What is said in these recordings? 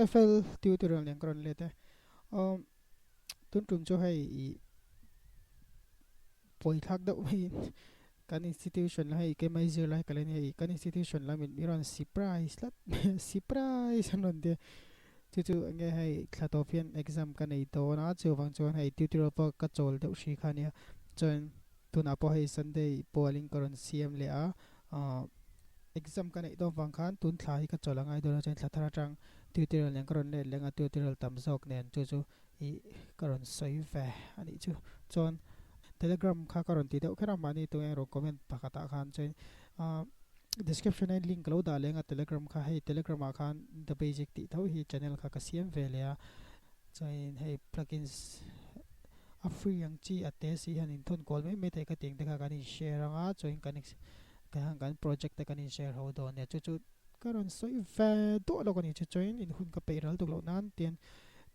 FL tutorial yang karon lete tun tum cho hay poi thak da mai kan institution la hay ke mai zir la kalen hay kan institution la min miron surprise lat surprise anon de chu nge hay thlatopian exam kan ei to na chu wang chon hay tutorial pa ka chol de shi khania chon tuna po hay sunday polling karon cm le a exam kan ei do wang khan tun thlai ka cholangai do chen thlara tang tutorial yang karon le lenga tutorial tam zok nen chu i karon soi ve ani chu chon telegram kha karon ti deuh khera mani tu ero comment pakata khan chen description and link lo da lenga telegram kha hei telegram a khan the basic ti tho hi channel kha ka cm ve le a chen hei plugins a free yang chi ate si han in thon kol me te ka ting te kha kan i share anga join connect ka hang kan project te kan i share ho do ne chu karon soi ve do lo kan i chu join in hun ka payroll tu lo nan tian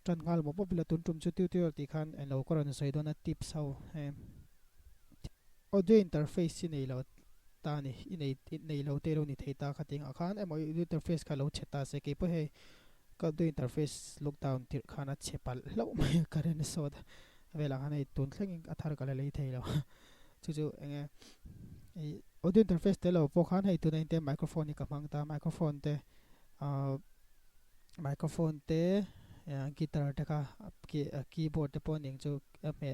tran ngal mo popula tun tum chu tutorial ti khan en lo karon soi do na tips how audio interface si nei lo ta ni nei lo te lo ni theita khating a khan emo interface kha lo cheta se ke po he ka audio interface lockdown tir khana chepal lo mai karen so da vela khana tun thleng athar kala lei thei lo chu enge ei audio interface te lo po khan hei tu nei te microphone ni ka mang ta microphone te guitar te ka keyboard te pon ning chu me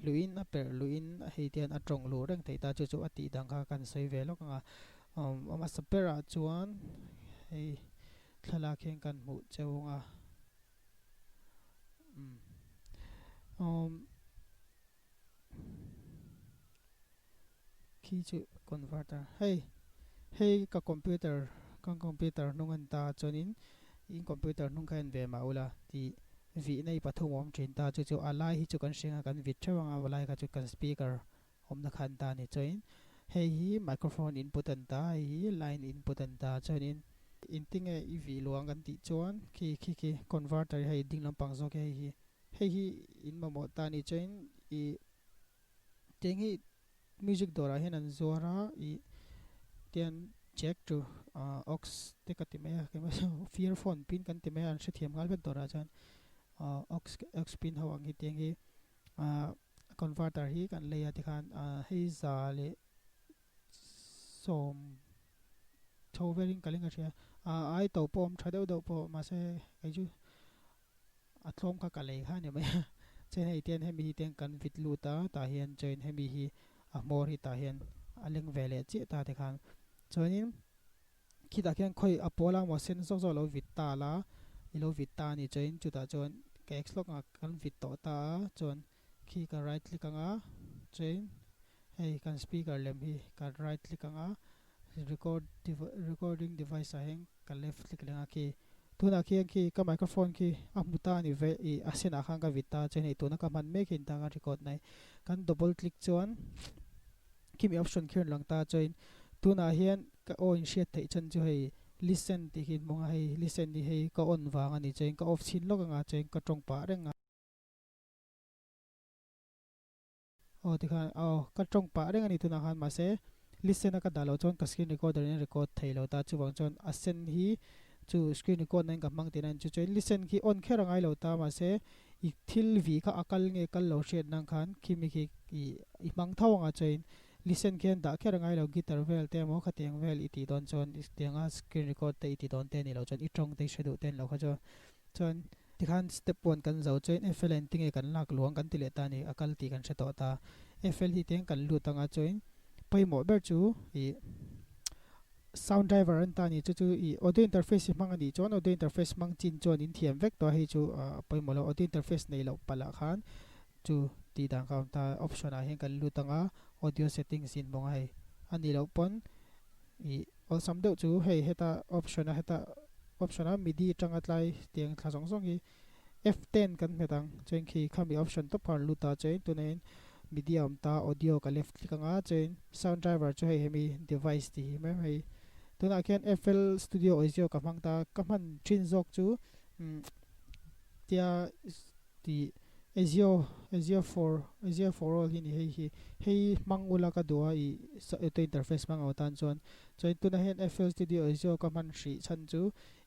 luin a per luin hei tian a tong lu reng thei ta chu ati dang kha kan sei ve lo ka ama sapera chuan hei thala khen kan mu chewanga um khi chu converter hei ka computer nung an ta chonin in computer nung khan ve ma ula ti vi nei pathum om thin ta chu alai hi chu kan singa kan vit thawanga walai ka chu kan speaker om na khan ta ni choin hei hi microphone input an ta hi line input an ta chonin inting e ev luang kan ti chuan khi converter hei ding lampang zo ke hi in ma mo ta ni choin I teng hi music dora hen an zora I tian check to aux te ka ti me ke ma earphone pin kan ti me an se thiam ngal bek dora chan aux pin hawang hi tiang hi converter hi kan leya ti khan hei za le som thowering kalinga thia ai to pom thadeu do po ma se ai chu atlom kha ka le kha ne mai chen hei tian hemi hi tiang kan vit lu ta hian chen hemi hi a mor hi ta hian aleng vele chi ta te khan chonin khita khian khoi apola mo sen zo zo lo vit ta la I lo vit ta ni chen chu ta chon ka xlok a kan vit to ta chon khi ka right click anga chen hei kan speaker lem hi ka right click anga recording device a heng ka left click lenga ki tuna khian ki ka microphone ki a muta ni ve I asena khang ka vit ta chen hei tuna ka man me khin ta ka record nai kan double click chuan kimi option khern lang ta chen tuna hian ka on shiat thei chan chu hei listen ti hin monga hei listen ni hei ka on wanga ni chen ka off chin lo nga chen ka tong pa renga ti khan ka tong pa renga ni tuna khan ma se listen ka dalo chon ka screen recorder ni record thei lo ta chu wang chon asen hi chu screen record nang ka mang tin an chu chen listen ki on khera ngai lo ta ma se I thil vi kha akal nge kal lo shet nang khan kimi ki I mang thawanga chen listen khen da khera ngai lo guitar vel te mo khateng vel iti don chon istianga screen record te iti don te ni lo chon I tong te shedu ten lo kha chon ti khan step 1 kan zo chen FL ending e kan lak luang kan tile ta ni akal ti kan sheto ta FL hi teng kan lu tanga chen pai mo ber chu I sound driver an ta ni chu I audio interface mang ani chon audio interface mang chin chon in thiam vek to hi chu pai mo lo audio interface nei lo pala khan chu ti dang kaun ta option a hen kan lu tanga audio settings in mong hai ani lo pon I all sam deuh chu hei heta option a midi tanga tlai tiang thla song song hi F10 kan metang chen khi khami option to par lu ta chen tu nen medium ta audio ka left click anga chen sound driver chu hei hemi device ti me hei tuna khian FL Studio Audio ka mang ta ka man thin jok chu tia ti Azure for all hi ni hei mangula ka dua I to interface mang autan chon tuna hen FL Studio Audio ka man hri chan chu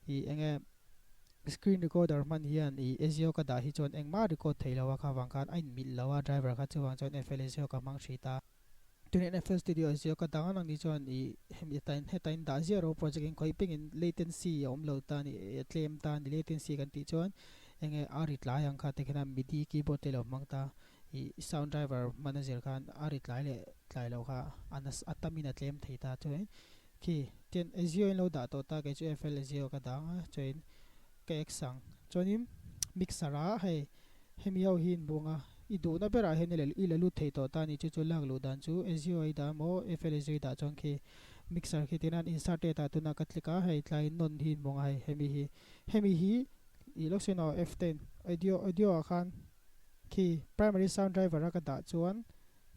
I enge screen recorder man hian I SEO ka da hi chon engma record theilawa kha wangkan ain mil lawa driver kha chuwang chon FL SEO ka mang thita tunin FL Studio SEO ka dangan ang ni chon I hetain da zero project in khoi in latency om lo ta ni claim ta ni latency kan ti chon enge arit lai ang kha tekena midi keyboard te lo mangta I sound driver manager khan arit lai le tlai lo kha anas atamina claim theita choin ki ten SEO in lo da to ta ke chu FL SEO ka danga choin ke eksang chonim mixara hai hemiau hin bunga idu na bera henele ila lu thei to ta ni chu chu lag lu dan chu SEO ai da mo FL SEO da chong ki mixer ki tinan insert ta tu na katlika hai tlai non hin bunga hai hemi hi I loxino F10 audio khan ki primary sound driver ka da chuan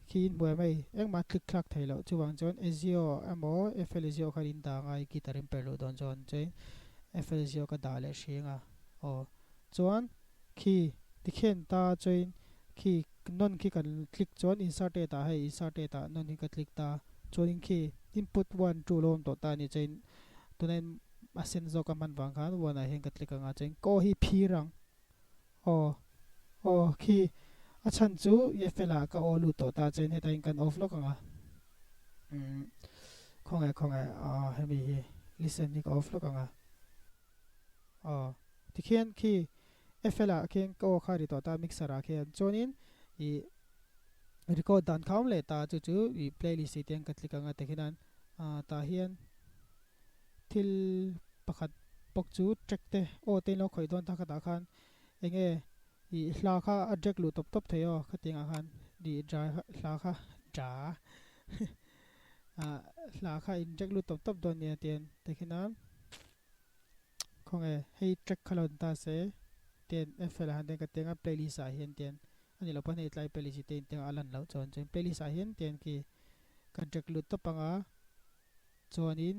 khi buai mai engma click clack thailo chuwang chon SEO amo FL SEO kharin da ngai ki tarim perlo don chon che FL SEO ka da le shinga o chuan khi tikhen ta choin khi non khi kan click chon insert ta hai insert ta non hi ka click ta choin khi input 1 2 lom to ta ni chain tunen asen zo ka man wang khan wana hen ka click anga chain ko hi phirang o o khi achan chu FL ka olu to ta chain hetain kan off lo kanga khongai hemi hi listen ni ka off lo kanga tikhen khi FL khen ko khari to ta mixer a khen chonin I record dan kham le ta chu chu I playlist tiang ka click anga tekhinan ta hian thil pakhat pok chu track te o te lo khoi don ta kha ta khan enge I hla kha adject lu top top theo khatinga khan di dra hla kha dra hla kha inject lu top top don ne tian tekhinan khonge hei track khalon ta se ten FL han den ka tenga playlist a hian ten ani lo pan hei tlai playlist ten tenga alan lo chon chen playlist a hian ten ki kan track lu to panga chonin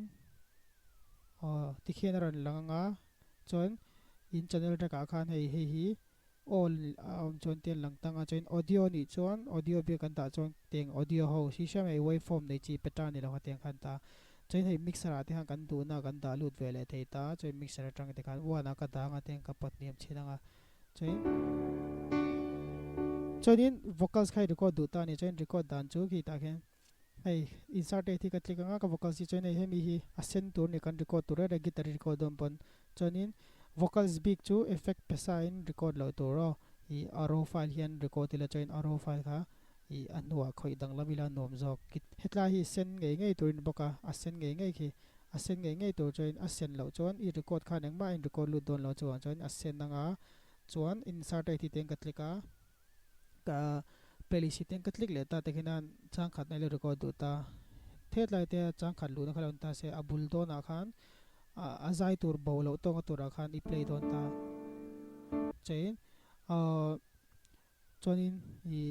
tikhen ron langa chon in channel track a khan hei hi all chon ten lang tanga chen audio ni chon audio be kan ta chon teng audio ho si sha mai waveform nei chi pattern ni lo ha teng khan ta chen hei mixer a te han kan du na kan da lut vele theita chen mixer atang te khan wana ka da nga teng ka pat niam chinanga chen chonin vocals khai record du ta ni chen record dan chu ki ta khen hei insert te thi ka click anga ka vocals si chen hemi hi asen tur ni kan record tur re guitar record dom pon chonin vocals big chu effect pesa in record lo to ro I raw file hian record ila chen raw file kha I anwa khoi dang lamila nom jok kit hetla hi sen ngei turin boka asen ngei khi asen ngei tur chen asen lo chon I record khan engma in record lu don lo chuan chen asen nanga chuan insert te thi teng ka click a ka playlist teng ka click le ta tekhinan chang khat nai le record du ta thet lai te chang khat lu na khalon ta se abul don a khan azai tur bolo tong tur a khan I play don ta chain chonin I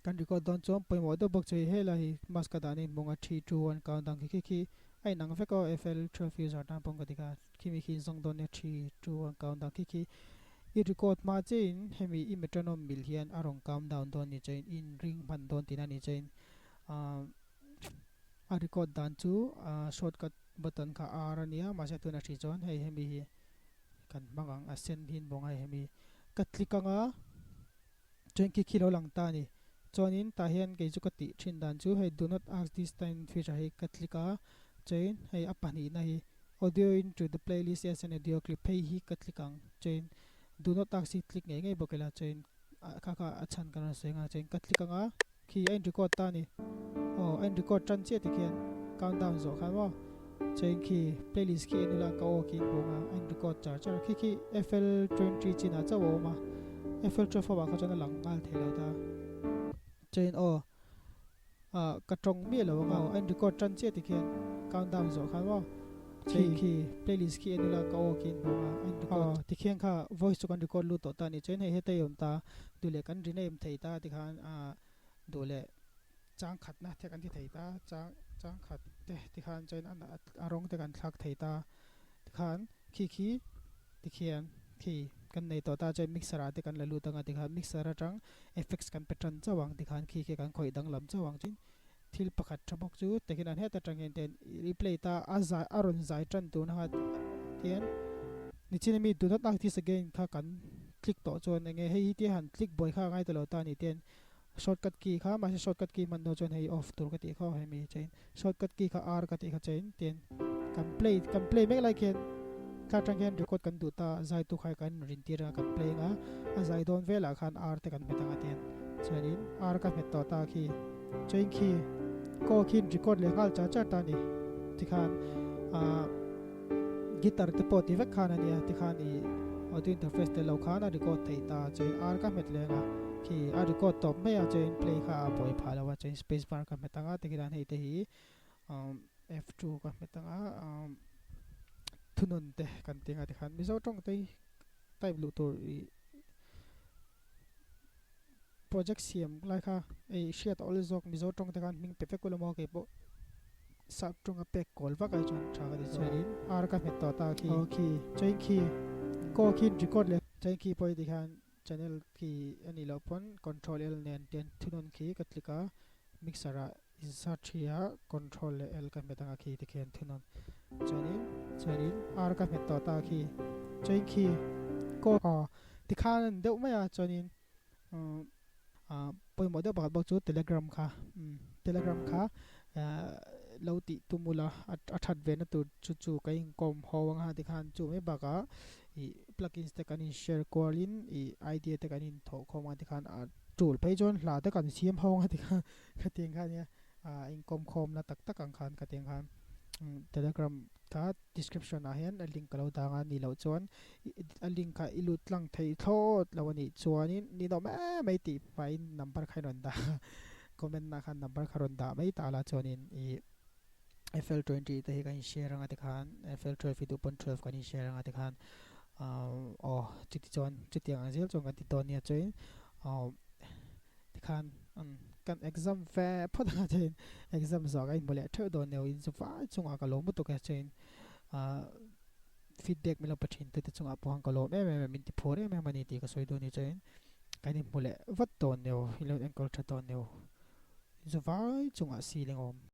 kan record don chom poimo do bok chei hela hi maska danin monga 3 2 1 count down ki ai nang fe ko FL 12 user ta pong ka dika kimi khi zong don ne 3 2 1 count down ki I record ma chain hemi I metronome mil hian arong count down don ni chain in ring man don tina ni chain a record dan chu shortcut button kha r ania ma se tuna thi chon hei hemi hi kan mangang a sen hin bongai hemi ka click anga chain ki khilo lang ta ni chonin ta hian ke chu ka ti thin dan chu hei do not ask this time feature hei ka click a chain hei apani na hi audio into the playlist as an audio clip hei hi ka click ang chain do not ask click ngai bokela chain kha achan kan senga chain ka click anga khi ein record ta ni ein record tran che tikhian countdown zo khan wa chain khi playlist ki enula ka o ki bonga ein record charger khi FL 20 china chawo ma FL 12 ba kha chana lang ngal thelo ta chain ka trong mi lo nga ein record tran che tikhian countdown zo khan wa khi playlist ki enula ka o ki bonga ein record tikhian kha voice to kan record lu to ta ni chain hei hete yom ta dule kan rename thei ta tikhan dole chang khat na the kan thi thei ta chang khat te tikhan chain an arong te kan thak thei ta tikhan khi tikhian khi kan nei to ta chain mixer a te kan la lu tanga tikhan mixer atang effects kan pattern chawang tikhan khi ke kan khoi dang lam chawang chin thil pakhat thabok chu tekin an heta tang hen ten replay ta aron zai tran tu na ha tian ni chin mi do not active again kha kan click to chon enge hei ti han click boy kha ngai to lo ta ni ten shortcut key kha ma shortcut key man no chon hei off tur ka ti kha he mi chain shortcut key kha r ka ti kha chain ten kan play mek like hen ka tang hen record kan du ta zai tu khai kan rin ti ra kan play nga a zai don vela khan r te kan metanga ten chain r ka met to ta khi chain khi ko khin record le ngal cha cha ta ni ti khan a guitar te po ti vek khan ania ti khan i audio interface te lo khan a record thei ta chain r ka met le nga khi a record top me a chain play kha boy phala wa chain space bar ka metanga te kiran hei te hi f2 ka metanga thunun te kan tinga ti khan mizo tong te type lu tur project cm lai kha e share all zok mizo tong te kan ming pe pe ko lo mo ke po sap tong a pe kol va kai chon tha ga di chain r ka met to ta khi chain khi ko khin record le chain khi poi di khan channel khi ani lo pon control l nen ten thunun khi ka tlika mixera isa thia control l ka metanga khi ti khen thunun chain r ka met to ta khi chain khi ko ti khan deuh mai a chain poi mo de ba chu telegram kha lo ti tumula athat ve na tur chu kai kom howang ha ti khan chu me ba ka i plugins te kan share kolin i idea te kan tho khoma ti khan tool page on hla te kan siam hong ha ti kha khating kha nia income khom na tak tak ang khan khating khan telegram ka description a hian a link kalo danga ni lo chon a link kha ilut lang thei thot lawani chuanin ni no ma mai ti fine number khai ron da comment na khan number kharon da mai ta la chonin i FL20 te hi kan share anga te khan FL12 2.12 kan share anga te khan chiti chon chiti ang zel chon kan ti ton nia choin te khan kan exam ve phota chen exam zo ga mole theu don neu in so fa chunga ka lo mu to ka chen feedback melo pathin te chunga pohang ka lo me min ti phore me mani ti ka soi do ni chen kan ni mole vat ton neu hilo enkol tha ton neu zo vai chunga si lengom